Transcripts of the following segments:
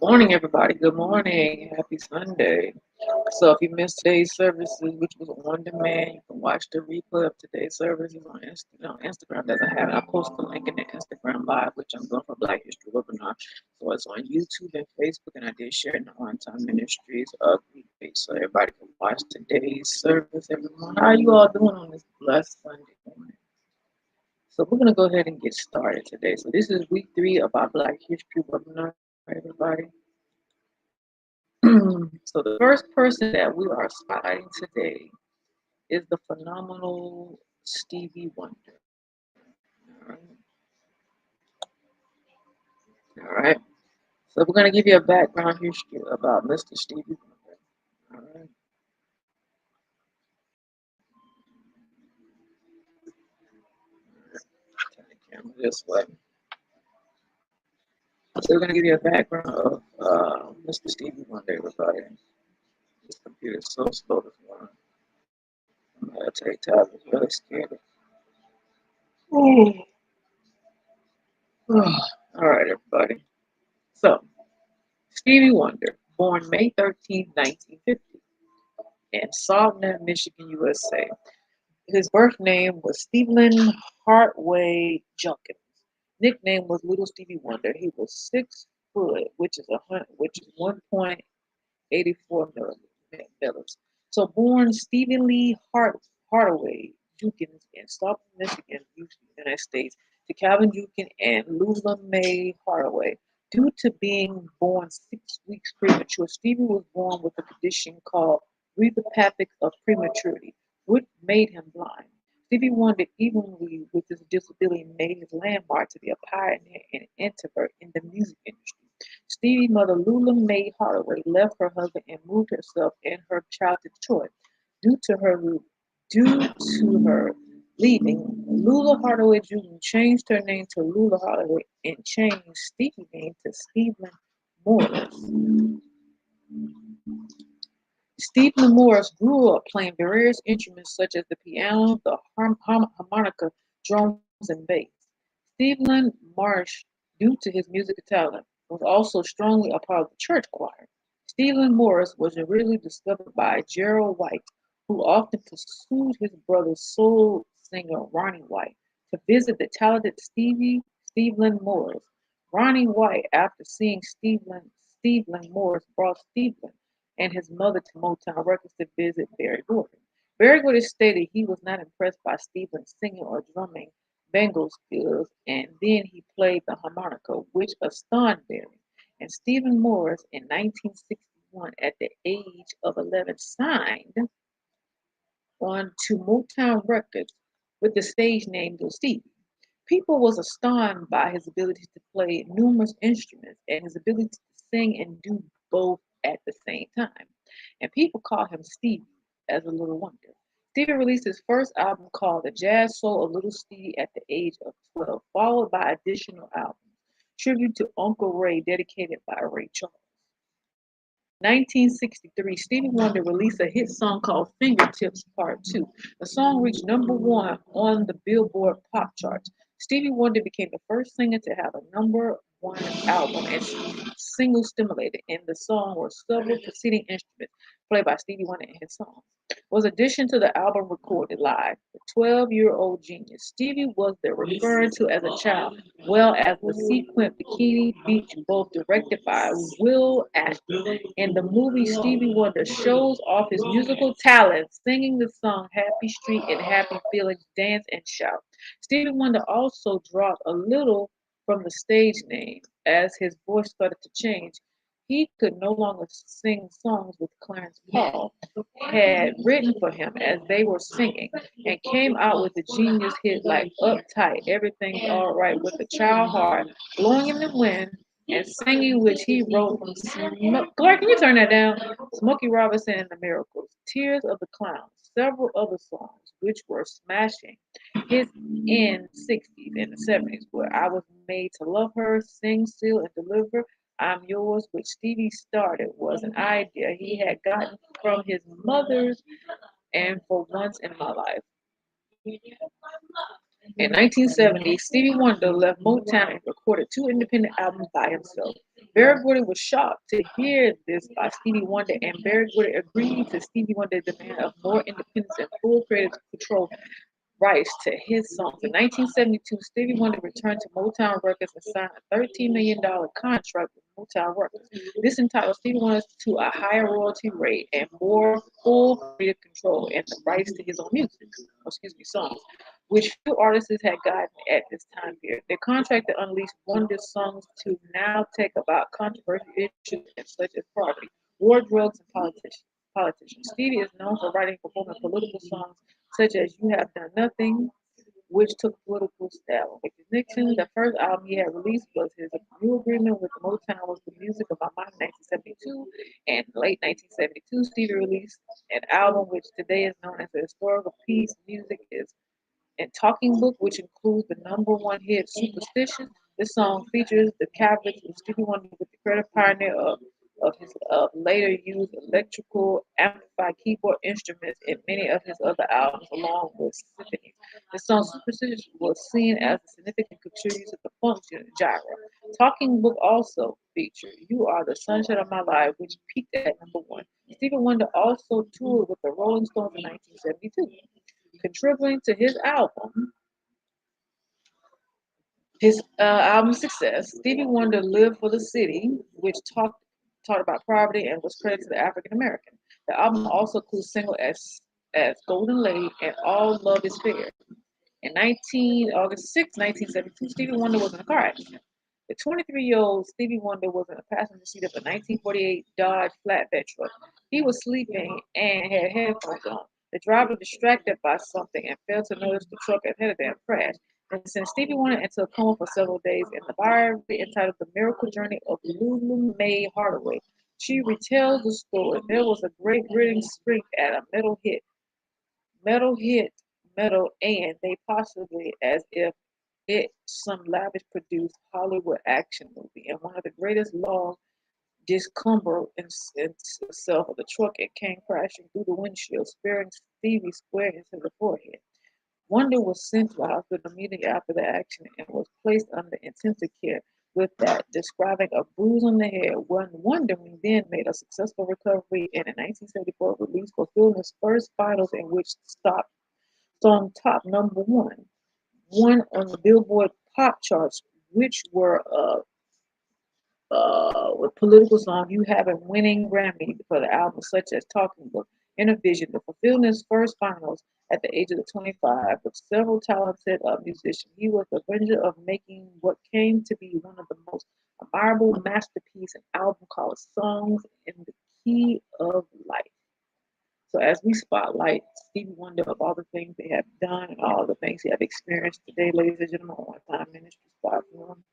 Morning, everybody. Good morning. Happy Sunday. So, if you missed today's services, which was on demand, you can watch the replay of today's services on Instagram. Doesn't have it. I post the link in the Instagram live, which I'm doing for Black History webinar. So it's on YouTube and Facebook, and I did share it in the On Time Ministries replay, so everybody can watch today's service. Everyone, how are you all doing on this blessed Sunday morning? So we're gonna go ahead and get started today. So this is week 3 of our Black History webinar, everybody. So the first person that we are spotlighting today is the phenomenal Stevie Wonder. All right. All right. So we're going to give you a background history about Mr. Stevie Wonder. All right. Turn the camera this way. So we're going to give you a background of Mr. Stevie Wonder, everybody. This computer is so slow this morning. I'm going to take time. I'm really scared. Oh. All right, everybody. So, Stevie Wonder, born May 13th, 1950, in Salt Neck, Michigan, USA. His birth name was Stephen Hartway Junkins. Nickname was Little Stevie Wonder. He was 6 foot, which is 1.84 millimeters. So born Stephen Lee Hardaway Jenkins in Salt, Michigan, United States, to Calvin Jenkins and Lula Mae Hardaway. Due to being born 6 weeks premature, Stevie was born with a condition called retinopathy of prematurity, which made him blind. Stevie Wonder, evenly with his disability, made his landmark to be a pioneer and introvert in the music industry. Stevie's mother, Lula Mae Hardaway, left her husband and moved herself and her child to Detroit. Due to her due to her leaving, Lula Hardaway Jr. changed her name to Lula Hardaway and changed Stevie's name to Stephen Morris. Stephen Morris grew up playing various instruments such as the piano, the harmonica, drums, and bass. Stephen Marsh, due to his musical talent, was also strongly a part of the church choir. Stephen Morris was originally discovered by Gerald White, who often pursued his brother soul singer Ronnie White to visit the talented Stephen Morris. Ronnie White, after seeing Stephen Morris, brought Stephen and his mother to Motown Records to visit Berry Gordy. Berry Gordy stated he was not impressed by Stephen's singing or drumming bangle skills, and then he played the harmonica, which astounded Berry. And Stephen Morris, in 1961, at the age of 11, signed on to Motown Records with the stage name Little Stevie. People was astonished by his ability to play numerous instruments and his ability to sing and do both at the same time. And people call him Stevie as a little wonder. Stevie released his first album called The Jazz Soul of Little Stevie at the age of 12, followed by additional albums. Tribute to Uncle Ray, dedicated by Ray Charles. 1963, Stevie Wonder released a hit song called Fingertips Part 2. The song reached #1 on the Billboard pop charts. Stevie Wonder became the first singer to have a #1 album and single stimulated, and the song were several preceding instruments played by Stevie Wonder in his songs. Was addition to the album recorded live. The 12-year-old genius. Stevie was the referred to as a child, well as the sequence Bikini Beach, both directed by Will Ashton. In the movie, Stevie Wonder shows off his musical talents, singing the song Happy Street and Happy Feelings, Dance and Shout. Stevie Wonder also dropped a little from the stage name as his voice started to change. He could no longer sing songs with Clarence Paul had written for him as they were singing, and came out with a genius hit like Uptight, Everything's Alright with a Child Heart, Blowing in the Wind, and Singing, which he wrote from Clark, can you turn that down? Smokey Robinson and the Miracles, Tears of the Clown, several other songs which were smashing hits in the 60s and the 70s, where I Was Made to Love Her, Sing, Seal, and Deliver, I'm Yours, which Stevie started, was an idea he had gotten from his mother's and For Once in My Life. In 1970, Stevie Wonder left Motown and recorded two independent albums by himself. Barry Gordy was shocked to hear this by Stevie Wonder, and Barry Gordy agreed to Stevie Wonder's demand of more independence and full creative control rights to his songs. In 1972, Stevie Wonder returned to Motown Records and signed a $13 million contract with Motown Records. This entitled Stevie Wonder to a higher royalty rate and more full creative control and the rights to his own music, songs, which few artists had gotten at this time period. The contract that unleashed Wonder's songs to now take about controversial issues such as poverty, war, drugs, and politicians. Stevie is known for writing and performing political songs such as You Have Done Nothing, which took political style. With Nixon, the first album he had released was his new agreement with Motown was the music of my mind in 1972, and late 1972, Stevie released an album which today is known as the historical piece music is and Talking Book, which includes the number one hit Superstition. This song features the cavalcade of Stevie Wonder with the creative pioneer of his later used electrical amplified keyboard instruments in many of his other albums, along with symphonies. The song Superstition was seen as a significant contributor to the funk genre. Talking Book also featured You Are the Sunshine of My Life, which peaked at number one. Stevie Wonder also toured with the Rolling Stones in 1972. Contributing to his album success, Stevie Wonder lived for the city, which taught about poverty and was credited to the African American. The album also includes singles as Golden Lady and All Love Is Fair. In August 6, 1972, Stevie Wonder was in a car accident. The 23-year-old Stevie Wonder was in the passenger seat of a 1948 Dodge flatbed truck. He was sleeping and had headphones on. The driver, distracted by something and failed to notice the truck ahead of them, crashed and sent Stevie Wonder into a coma for several days. In the biography entitled The Miracle Journey of Lulu Mae Hardaway, she retells the story. There was a great gritting sprint at a metal hit metal, and they possibly as if it some lavish produced Hollywood action movie. And one of the greatest long discomfort in itself of the truck, it came crashing through the windshield, spearing Stevie square into the forehead. Wonder was sent to the hospital immediately after the accident and was placed under intensive care with that, describing a bruise on the head. One Wondering then made a successful recovery and in 1974 released fulfilling his first finals in which stopped song top number one on the Billboard pop charts, which were with political songs. You have a winning Grammy for the albums such as Talking Book, Inner Vision, to fulfill his first finals at the age of 25 with several talented musicians. He was the bringer of making what came to be one of the most admirable masterpiece and album called Songs in the Key of Life. So as we spotlight Stevie Wonder of all the things they have done and all the things they have experienced today, ladies and gentlemen, on One Time Ministry platform,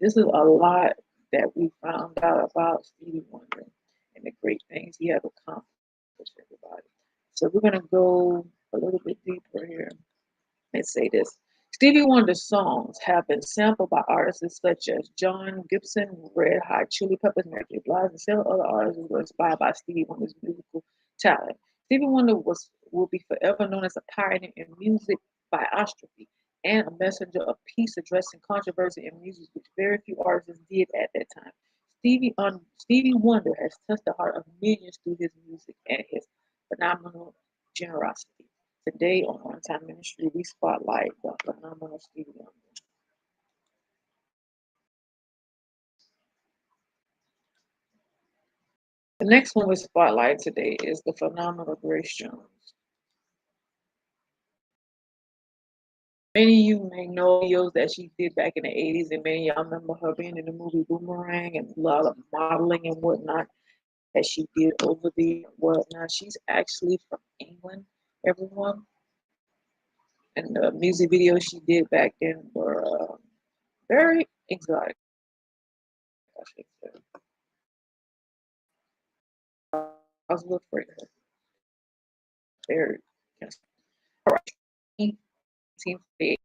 this is a lot that we found out about Stevie Wonder and the great things he has accomplished, everybody. So we're gonna go a little bit deeper here and say this. Stevie Wonder's songs have been sampled by artists such as John Gibson, Red Hot Chili Peppers, Mary J. Blige, and several other artists who were inspired by Stevie Wonder's musical talent. Stevie Wonder will be forever known as a pioneer in music biography and a messenger of peace addressing controversy in music, which very few artists did at that time. Stevie Wonder has touched the heart of millions through his music and his phenomenal generosity. Today on On Time Ministry, we spotlight the phenomenal Stevie Wonder. The next one we spotlight today is the phenomenal Grace Jones. Many of you may know videos that she did back in the 80s, and many of y'all remember her being in the movie Boomerang and a lot of modeling and whatnot that she did over the whatnot. She's actually from England, everyone. And the music videos she did back then were very exotic, I should say. I was a little afraid of her. Very, yes. All right. 1948.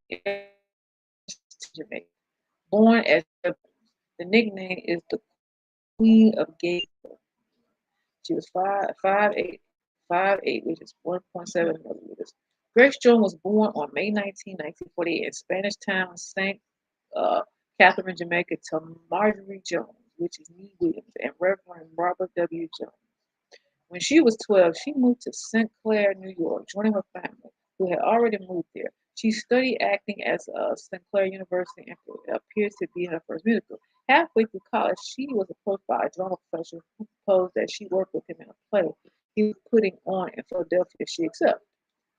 Jamaica. Born as the nickname is the Queen of Gay. She was 5'8", which is 1.7 millimeters. Grace Jones was born on May 19, 1948 in Spanish Town, St. Uh, Catherine, Jamaica, to Marjorie Jones, which is Nee Williams, and Reverend Robert W. Jones. When she was 12, she moved to St. Clair, New York, joining her family, who had already moved there. She studied acting at St. Clair University and appears to be in her first musical. Halfway through college, she was approached by a drama professor who proposed that she work with him in a play he was putting on in Philadelphia if she accepted.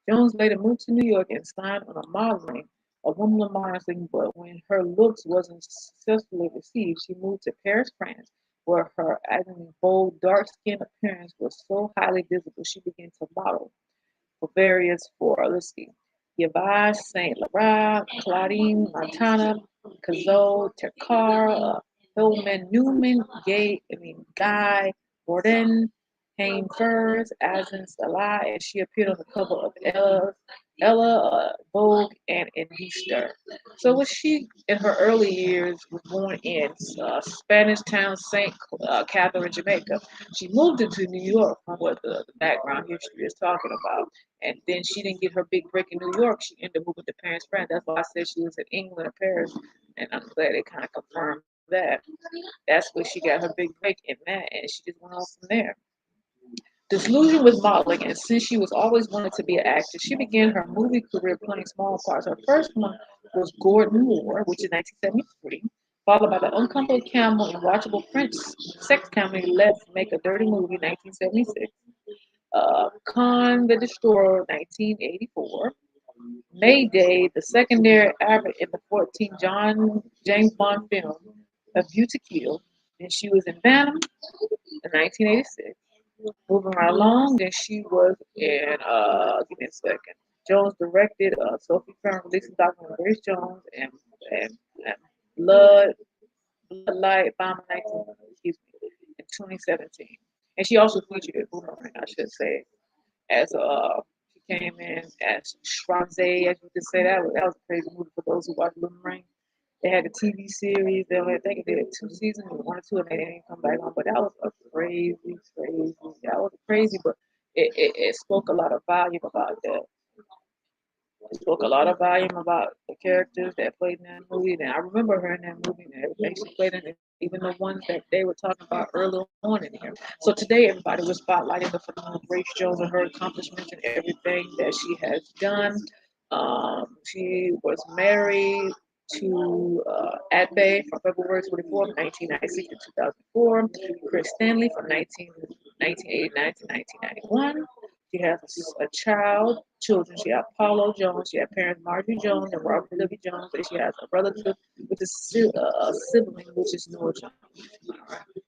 Jones later moved to New York and signed on a modeling, a woman modeling, but when her looks wasn't successfully received, she moved to Paris, France, where her agony bold, dark-skinned appearance was so highly visible she began to model let's see, Yavash, Saint Laurent, Claudine, Montana, Cazot, Tercar, Hillman, Newman, Guy, Gordon, Hayne Furs, Asin Salah, and she appeared on the cover of Vogue, and in Easter. So was she in her early years was born in Spanish Town, St. Catherine, Jamaica. She moved into New York from what the background history is talking about. And then she didn't get her big break in New York. She ended up moving to Paris, France. That's why I said she was in England or Paris. And I'm glad it kind of confirmed that. That's where she got her big break in that. And she just went on from there. Disillusioned with modeling, and since she was always wanted to be an actress, she began her movie career playing small parts. Her first one was Gordon Moore, which is 1973, followed by The Uncomfortable Camel and watchable French sex comedy Let's Make a Dirty Movie, 1976. Khan the Destroyer, 1984. Mayday, the secondary actor in the 14th James Bond film, A View to Kill. And she was in Venom in 1986. Moving right along, then she was in, give me a second. Jones directed Sophie Fern releasing documentary Grace Jones and Blood, Bloodlight Bomb 19, excuse me, in 2017. And she also featured in Boomerang, I should say, as she came in as Shranze, as you could say. That was a crazy movie for those who watch Boomerang. They had a TV series. They only, I think they did 2 seasons, one or two, and they didn't come back on. But that was a crazy. That was crazy, but it spoke a lot of volume about that. It spoke a lot of volume about the characters that played in that movie. And I remember her in that movie and everything she played in it, even the ones that they were talking about earlier on in here. So today, everybody was spotlighting the phenomenal Grace Jones and her accomplishments and everything that she has done. She was married to Bay from February 24th, 1996 to 2004, Chris Stanley from 1989 to 1991. She has children. She has Paulo Jones. She has parents Marjorie Jones and Robert W. Jones, and she has a relative with a sibling, which is Noah Jones. All right.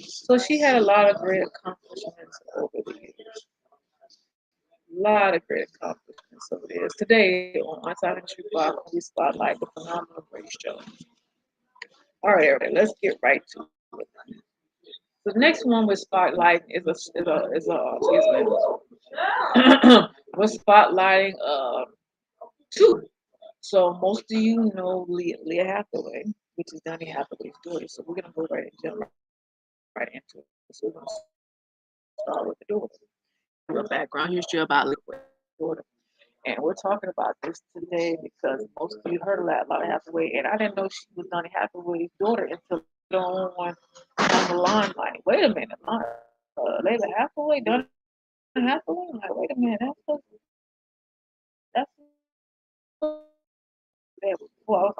So she had a lot of great accomplishments over the years. A lot of great accomplishments over the years. Today on Unsigned History Block, we spotlight the phenomenal Grace Jones. All right, everybody, let's get right to it. The next one we're spotlighting excuse me, we're spotlighting two. So most of you know Leah Hathaway, which is Donny Hathaway's daughter. So we're gonna go right and jump right into it. So we're gonna start with the daughter. A background history about Leah's daughter. And we're talking about this today because most of you heard of Layla Hathaway, and I didn't know she was Donny Hathaway's daughter until on the line. Like, wait a minute, Layla Hathaway, Donny Hathaway. I'm like, wait a minute, that's that was cool. I was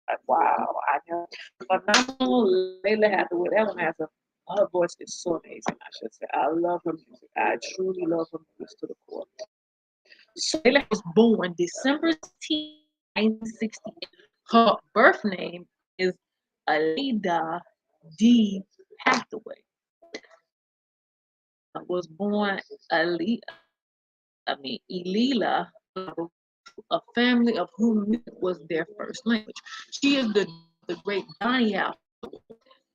like, wow, I know. Phenomenal Layla Hathaway. That one has her voice is so amazing. I should say, I love her music. I truly love her music to the core. So Layla was born December 16, 1968. Her birth name is Alida D. Hathaway. Was born Elila, a family of whom music was their first language. She is the great Donny Hathaway,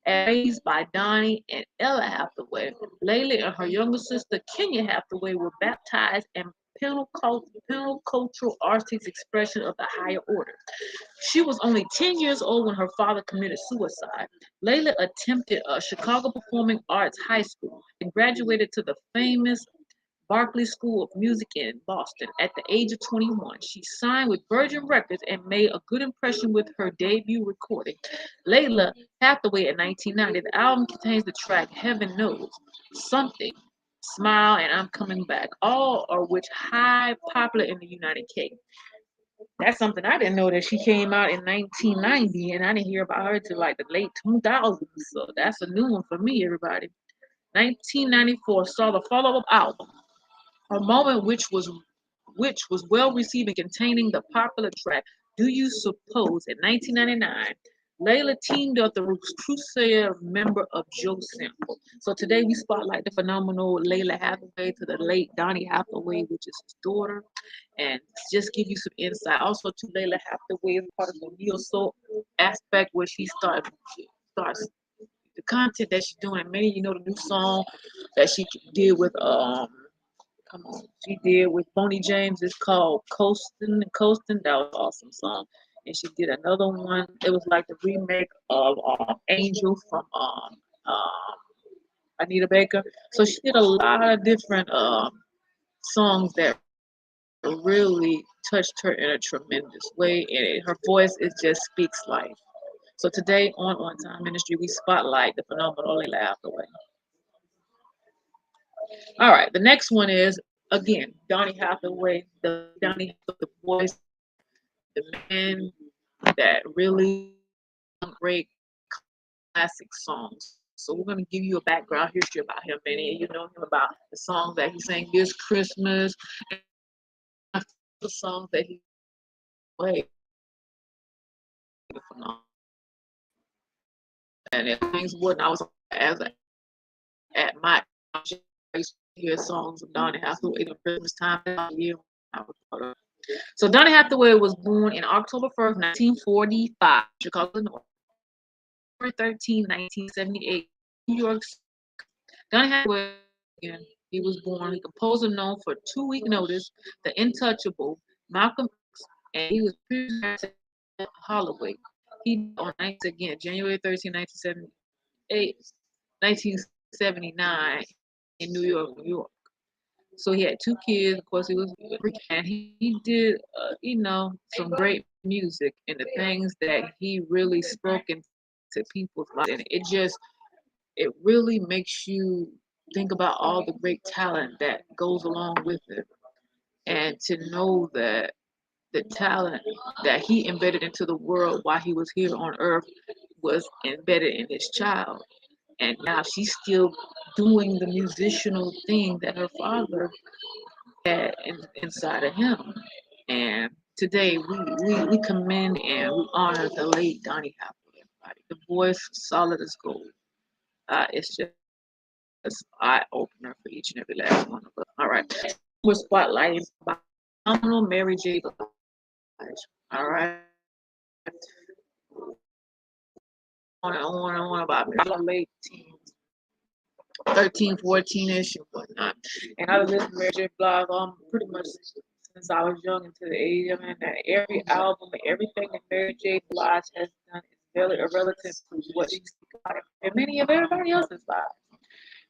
raised by Donny and Ella Hathaway. Layla and her younger sister Kenya Hathaway were baptized in Pentecostal artistic expression of the higher order. She was only 10 years old when her father committed suicide. Layla attempted Chicago Performing Arts High School and graduated to the famous Berklee School of Music in Boston. At the age of 21, she signed with Virgin Records and made a good impression with her debut recording, Layla Hathaway, in 1990. The album contains the track Heaven Knows, Something, Smile, and I'm Coming Back, all of which high popular in the United Kingdom. That's something I didn't know, that she came out in 1990, and I didn't hear about her till like the late 2000s. So that's a new one for me, everybody. 1994 saw the follow-up album, A Moment, which was well received and containing the popular track Do You Suppose. In 1999, Layla teamed up the Crusader member of Joe Sample. So today we spotlight the phenomenal Layla Hathaway to the late Donny Hathaway, which is his daughter, and just give you some insight. Also to Layla Hathaway is part of the neo soul aspect, where she starts the content that she's doing. And many, the new song that she did with come on, she did with Boney James. It's called Coastin' and Coastin'. That was an awesome song. And she did another one. It was like the remake of Angel from Anita Baker. So she did a lot of different songs that really touched her in a tremendous way. And her voice, it just speaks life. So today on Time Ministry, we spotlight the phenomenal Layla Hathaway. All right, the next one is again Donny Hathaway, the voice, the man that really great classic songs. So we're gonna give you a background history about him. Many of you know him about the songs that he sang this Christmas, and the songs that he played. And if things wouldn't, I was as a, at my I used to hear songs of Donny Hathaway at Christmas time of year. So Donny Hathaway was born in October 1st, 1945, Chicago, Illinois. February 13, 1978, New York. Donny Hathaway, again, he was born. He composer known for 2 Week Notice, The Intouchable, Malcolm X, and he was previously Holloway. He on again January 13, 1978, 1979 in New York, New York. So he had 2 kids. Of course, he was and he did, some great music and the things that he really spoke into people's lives. And it really makes you think about all the great talent that goes along with it, and to know that the talent that he embedded into the world while he was here on earth was embedded in his child. And now she's still doing the musicianal thing that her father had inside of him. And today we commend and we honor the late Donny Hathaway. Everybody. The voice solid as gold. It's just eye opener for each and every last one of us. All right, we're spotlighting phenomenal Mary J. Blige. All right, on about late teens, 13, 14-ish and whatnot. And I listened to Mary J. Blige pretty much since I was young into the age. I mean, that every album and everything that Mary J. Blige has done is very relative to what she's got and many of everybody else's lives.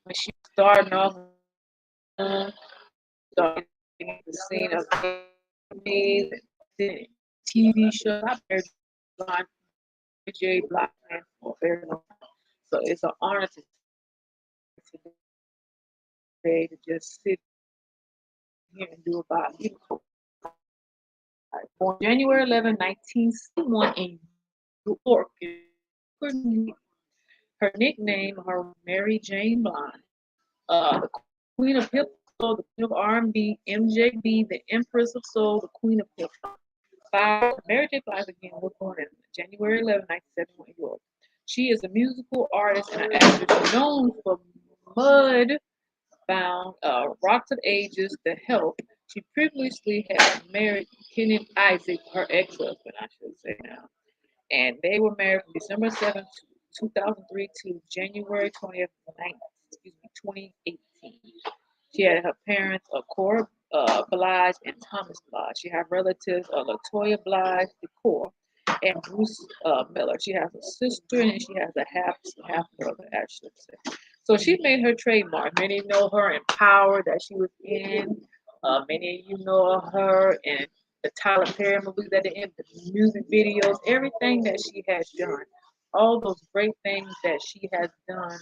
When she started off, started the scene of movies and TV shows, I Mary J. Blige for a very long time. So it's an honor today to just sit here and do about born January 11, 1961 in New York. Her nickname, her Mary Jane Blige, the Queen of Hip Hop, the Queen of R&B, MJB, the Empress of Soul, the Queen of Hip Hop. Mary J. Blige again was born on January 11, 1971 in New York. She is a musical artist and an actress known for Mudbound, Rocks of Ages, The Help. She previously had married Kenneth Isaac, her ex-husband, I should say now. And they were married from December 7th, 2003 to January 20th, 2018. She had her parents, Cora Blige and Thomas Blige. She had relatives, Latoya Blige, Decor, and Bruce Miller. She has a sister and she has a half brother, actually. So she made her trademark. Many know her in Power that she was in. Many of you know her in the Tyler Perry movies that they in, the music videos, everything that she has done. All those great things that she has done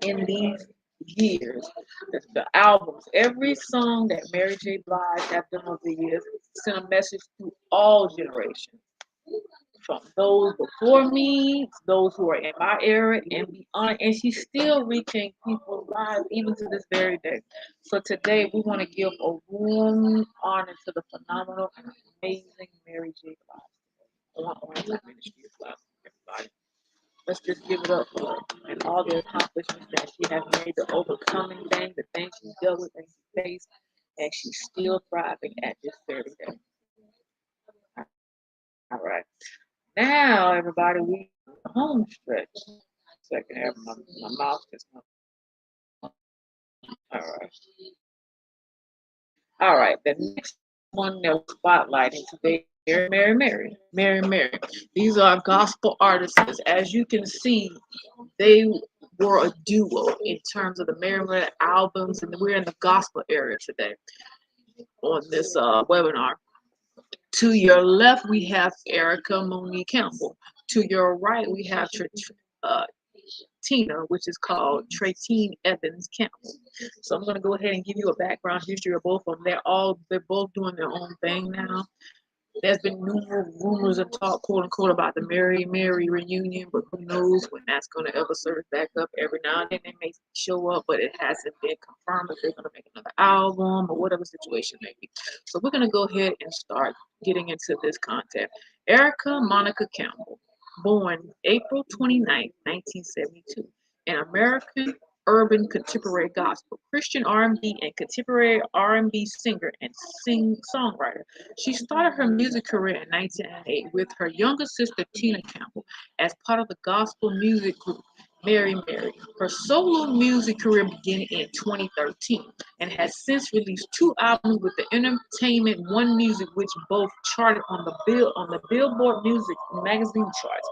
in these years, the albums, every song that Mary J. Blige has done over the years sent a message to all generations, from those before me, those who are in my era and beyond, and she's still reaching people's lives even to this very day. So today we want to give a warm honor to the phenomenal and amazing Mary J. Blige. I want honor to ministry as well, everybody. Let's just give it up for her and all the accomplishments that she has made, the overcoming thing, the things she's dealt with, things she faced, and she's still thriving at this very day. All right. Now, everybody, we home stretch. Second, I have my mouth just went. All right. All right. The next one that we're spotlighting today, Mary. These are gospel artists. As you can see, they were a duo in terms of the Mary albums, and we're in the gospel area today on this webinar. To your left, we have Erica Monique Campbell. To your right, we have uh, Tina, which is called Tratine Evans Campbell. So I'm going to go ahead and give you a background history of both of them. They're both doing their own thing now. There's been numerous rumors and talk, quote unquote, about the Mary reunion, but who knows when that's going to ever surge back up. Every now and then they may show up, but it hasn't been confirmed if they're going to make another album or whatever situation may be. So we're going to go ahead and start getting into this content. Erica Monica Campbell, born April 29th, 1972, an American urban contemporary gospel, Christian R&B, and contemporary R&B singer and songwriter. She started her music career in 1998 with her younger sister Tina Campbell as part of the gospel music group Mary. Her solo music career began in 2013 and has since released two albums with the Entertainment One Music, which both charted on the Billboard Music magazine charts.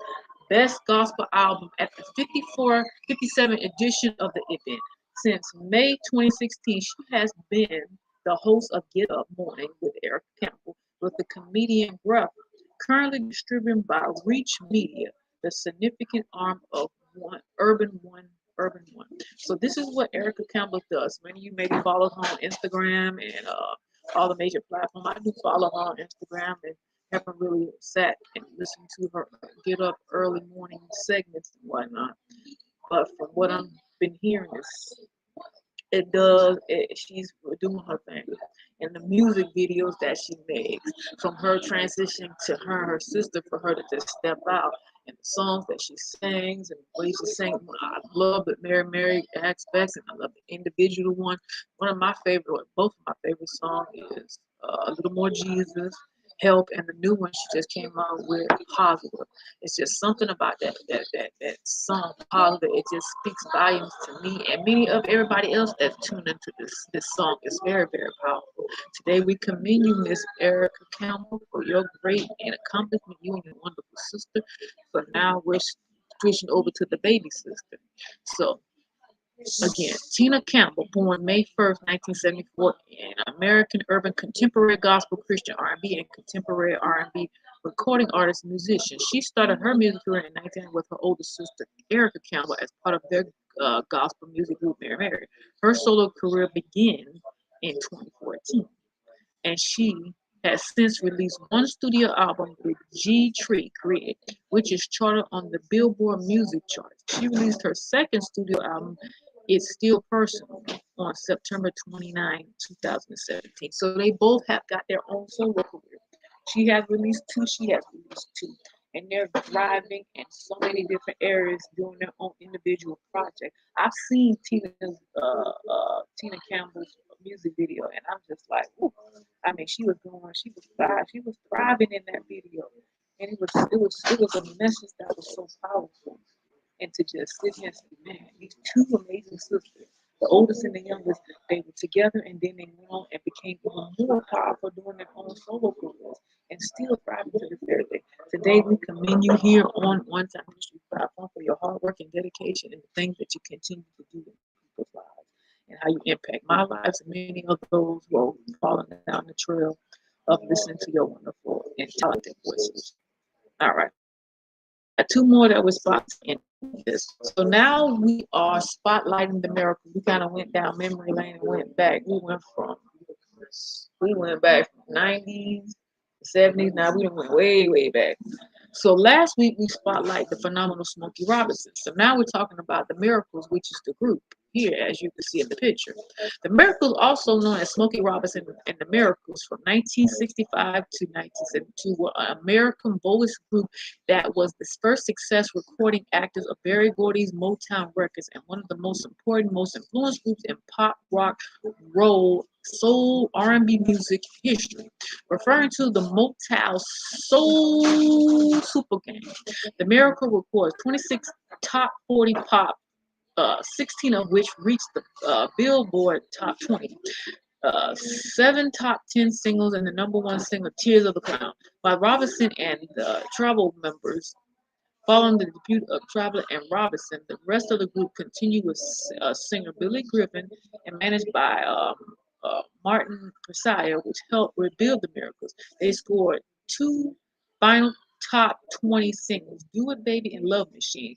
Best Gospel Album at the 57 edition of the event. Since May 2016, she has been the host of Get Up Morning with Erica Campbell with the comedian Gruff, currently distributed by Reach Media, the significant arm of Urban One. So this is what Erica Campbell does. Many of you maybe follow her on Instagram and all the major platforms. I do follow her on Instagram and haven't really sat and listened to her get up early morning segments and whatnot. But from what I've been hearing, she's doing her thing. And the music videos that she makes, from her transitioning to her sister, for her to just step out, and the songs that she sings and the way she sings. I love the Mary aspects, and I love the individual one. One of my favorite, both of my favorite songs is A Little More Jesus, Help, and the new one she just came out with, Positive. It's just something about that song, Positive. It just speaks volumes to me and many of everybody else that's tuned into this song. It's very, very powerful. Today we commend you, Miss Erica Campbell, for your great and accomplishment, you and your wonderful sister. So now we're switching over to the baby sister. So again, Tina Campbell, born May 1st, 1974, an American urban contemporary gospel, Christian R&B, and contemporary R&B recording artist and musician. She started her music career in 1990 with her older sister, Erica Campbell, as part of their gospel music group, Mary. Her solo career began in 2014, and she has since released one studio album with G Tree Creative, which is charted on the Billboard Music charts. She released her second studio album, It's Still Personal, on September 29, 2017. So they both have got their own solo career. She has released two, and they're thriving in so many different areas doing their own individual projects. I've seen Tina Campbell's music video, and I'm just like, ooh. I mean, she was thriving in that video, and it was a message that was so powerful. And to just sit here and say, man, these two amazing sisters The oldest and the youngest, they were together and then they went on and became even more powerful doing their own solo careers and still thriving to this very day. Today, we commend you here on One Time Ministry platform for your hard work and dedication and the things that you continue to do in people's lives and how you impact my lives and many of those who are falling down the trail of listening to your wonderful and talented voices. All right. We got two more that we're spotting in this. So now we are spotlighting the miracle. We kind of went down memory lane and went back. We went back from 90s, 70s. Now we done went way, way back. So last week we spotlight the phenomenal Smokey Robinson. So now we're talking about the Miracles, which is the group here, as you can see in the picture. The Miracles, also known as Smokey Robinson and the Miracles, from 1965 to 1972, were an American voice group that was the first success recording actors of Berry Gordy's Motown Records and one of the most important, most influential groups in pop, rock, roll, soul, R&B music history, referring to the Motown Soul Super Gang. The Miracle records 26 top 40 pop, 16 of which reached the Billboard Top 20. 7 top 10 singles and the number one single, Tears of the Clown, by Robinson and the Trouble members. Following the debut of Traveler and Robinson, the rest of the group continued with singer Billy Griffin and managed by Martin Purcell, which helped rebuild the Miracles. They scored 2 final top 20 singles, Do It Baby and Love Machine,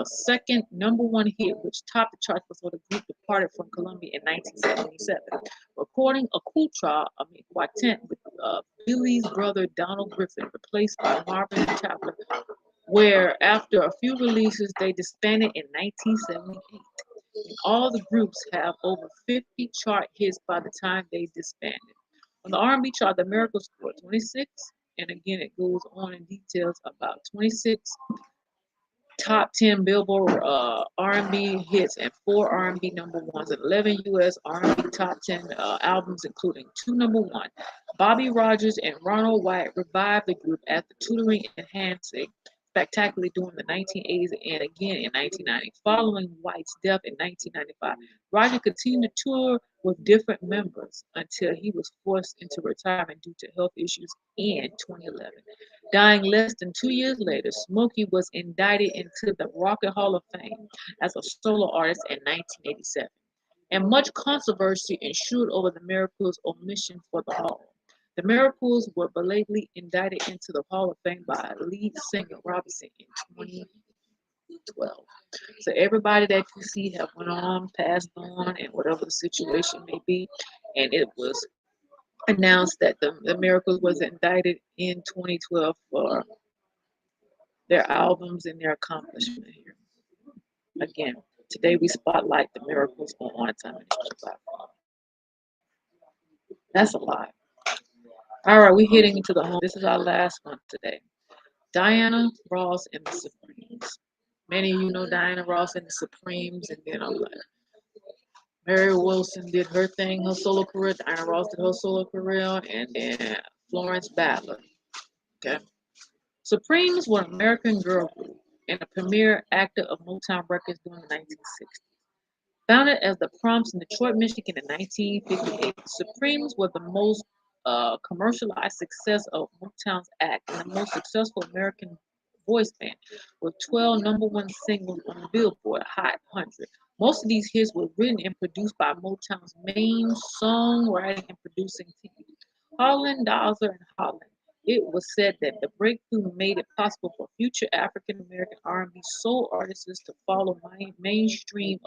second number one hit, which topped the charts before the group departed from Columbia in 1977. Recording a quartet with Billy's brother Donald Griffin, replaced by Marvin Chapler, where after a few releases they disbanded in 1978. And all the groups have over 50 chart hits by the time they disbanded. On the R&B chart, the Miracles scored 26, and again it goes on in details about 26 top 10 Billboard R&B hits and 4 R&B number ones and 11 U.S. R&B top 10 albums, including 2 number one. Bobby Rogers and Ronald White revived the group after tutoring and enhancing spectacularly during the 1980s and again in 1990. Following White's death in 1995, Roger continued to tour with different members until he was forced into retirement due to health issues in 2011. Dying less than 2 years later, Smokey was indicted into the Rock and Hall of Fame as a solo artist in 1987, and much controversy ensued over the Miracles' omission for the Hall. The Miracles were belatedly indicted into the Hall of Fame by lead singer Robinson in 2012. So everybody that you see have went on, passed on, and whatever the situation may be, and it was announced that the Miracles was indicted in 2012 for their albums and their accomplishment here. Again, today we spotlight the Miracles on Time Ministry platform. That's a lot. All right, we're hitting into the home. This is our last one today. Diana Ross and the Supremes. Many of you know Diana Ross and the Supremes, and then I'm like, Mary Wilson did her thing, her solo career. Diana Ross did her solo career, and then Florence Battler. Okay. Supremes were an American girl group and a premier actor of Motown Records during the 1960s. Founded as the Proms in Detroit, Michigan in 1958, the Supremes were the most commercialized success of Motown's act and the most successful American voice band, with 12 number one singles on the Billboard Hot 100. Most of these hits were written and produced by Motown's main songwriting and producing team, Holland, Dowser, and Holland. It was said that the breakthrough made it possible for future African American R&B soul artists to follow mainstream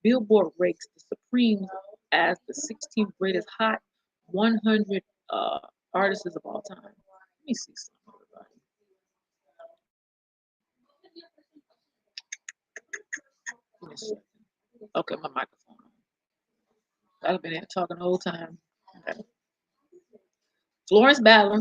Billboard ranks the Supremes as the 16th greatest Hot 100 artists of all time. Let me see something, everybody. Give me a second. Okay, my microphone. I've been here talking the whole time. Okay. Florence Battler,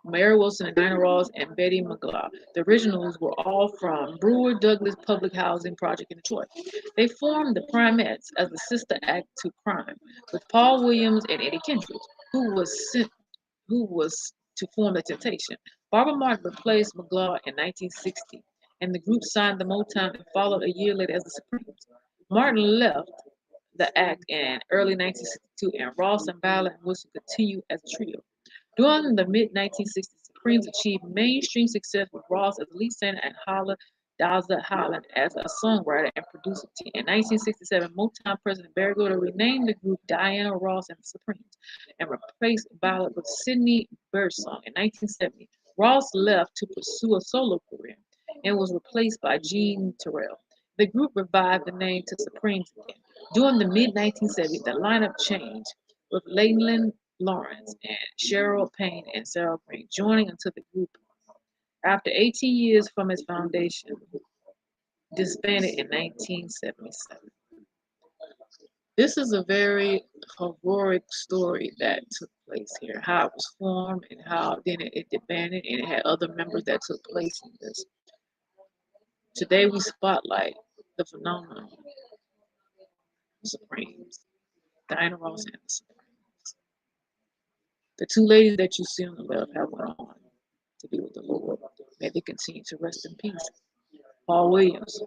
Mary Wilson, and Diana Ross, and Betty McGraw. The originals were all from Brewer Douglas Public Housing Project in Detroit. They formed the Primettes as the sister act to Crime, with Paul Williams and Eddie Kendricks, who was to form the Temptation. Barbara Martin replaced McGraw in 1960, and the group signed the Motown and followed a year later as the Supremes. Martin left the act in early 1962, and Ross and Ballard and Wilson continued as a trio. During the mid-1960s, Supremes achieved mainstream success with Ross as lead singer and Hala Daza Holland as a songwriter and producer. In 1967, Motown president Barry Gordy renamed the group Diana Ross and the Supremes and replaced Ballard with Sidney Birdsong. In 1970, Ross left to pursue a solo career and was replaced by Gene Terrell. The group revived the name to Supremes again. During the mid-1970s, the lineup changed, with Leyland Lawrence and Cheryl Payne and Sarah Green joining into the group after 18 years from its foundation, disbanded in 1977. This is a very heroic story that took place here, how it was formed and how then it disbanded, and it had other members that took place in this. Today we spotlight the phenomenon Supremes, Diana Ross and the Supremes. The two ladies that you see on the left have went on to be with the Lord. May they continue to rest in peace. Paul Williams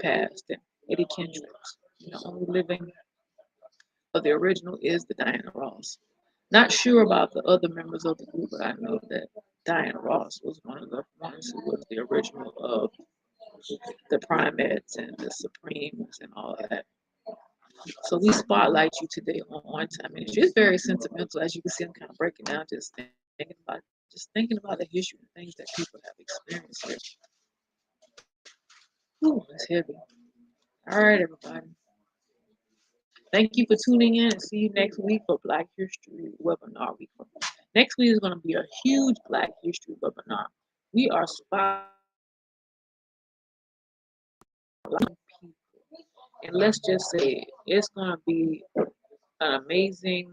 passed, and Eddie Kendricks. The only living of the original is the Diana Ross. Not sure about the other members of the group, but I know that Diana Ross was one of the ones who was the original of the Primates and the Supremes and all of that. So we spotlight you today on time ministry. It's very sentimental, as you can see. I'm kind of breaking down, thinking about the history and things that people have experienced here. Ooh, it's heavy. All right, everybody. Thank you for tuning in, and see you next week for Black History Webinar Week. Next week is going to be a huge Black History Webinar. We are spotlighting people, and let's just say it's going to be an amazing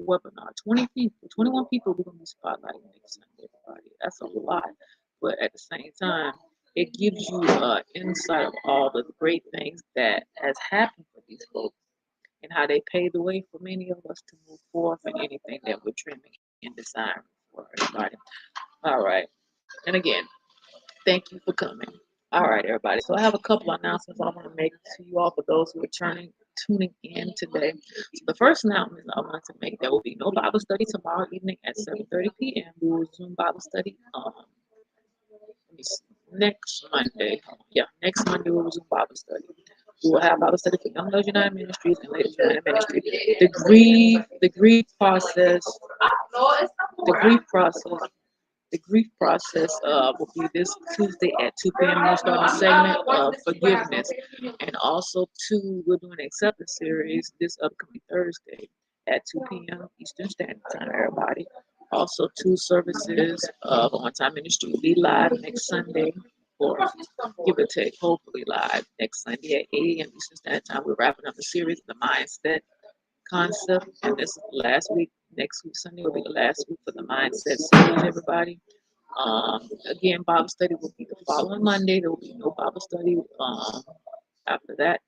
webinar. 21 people we're going to be spotlighting next Sunday, everybody. That's a lot, but at the same time, it gives you insight of all the great things that has happened for these folks and how they paved the way for many of us to move forth in anything that we're dreaming and desiring for everybody. All right. And again, thank you for coming. All right, everybody. So I have a couple of announcements I want to make to you all for those who are tuning in today. So the first announcement I want to make, there will be no Bible study tomorrow evening at 7:30 p.m. We will resume Bible study next Monday. Yeah, next Monday we'll resume Bible study. We will have Bible study for Young Ladies United Ministries and Ladies United Ministries. The grief process will be this Tuesday at 2 p.m. We'll start a segment of forgiveness. And also, we're doing an acceptance series this upcoming Thursday at 2 p.m. Eastern Standard Time, everybody. Also, 2 services of On Time Ministry will be live next Sunday, or give or take, hopefully live next Sunday at 8 a.m. Eastern Standard Time. We're wrapping up the series, The Mindset Concept, and this is the last week. Next week, Sunday, will be the last week for the Mindset series, everybody. Again, Bible study will be the following Monday. There will be no Bible study after that.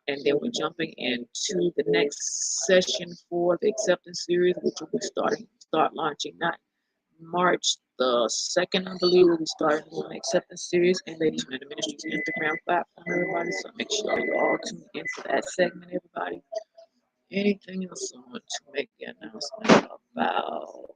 And then we're jumping into the next session for the acceptance series, which will be start launching not March the 2nd, I believe. We'll be starting an acceptance series and Ladies United Ministries Instagram platform, everybody. So make sure you all tune into that segment, everybody. Anything else I want to make the announcement about?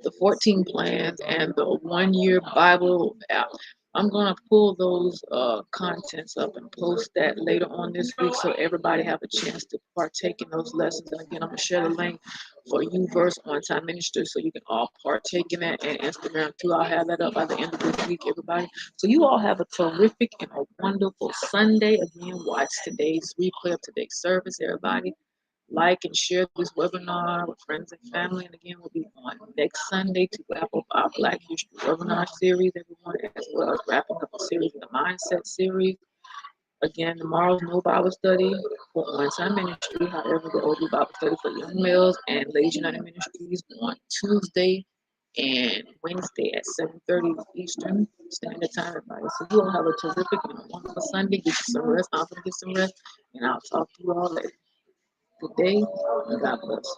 The 14 plans and the 1-year Bible app. I'm going to pull those contents up and post that later on this week so everybody have a chance to partake in those lessons. And again, I'm going to share the link for YouVerse On Time Ministry so you can all partake in that, and Instagram too. I'll have that up by the end of this week, everybody. So you all have a terrific and a wonderful Sunday. Again, watch today's replay of today's service, everybody. Like and share this webinar with friends and family. And again, we'll be on next Sunday to wrap up our Black History webinar series, everyone, as well as wrapping up the series of the Mindset series. Again, tomorrow's no Bible study for On Time Ministry. However, there will be Bible study for young males and Ladies United Ministries on Tuesday and Wednesday at 7:30 Eastern Standard Time, everybody. So you all have a terrific and wonderful Sunday. Get you some rest. I'm going to get some rest, and I'll talk to you all later. Good day, and God bless.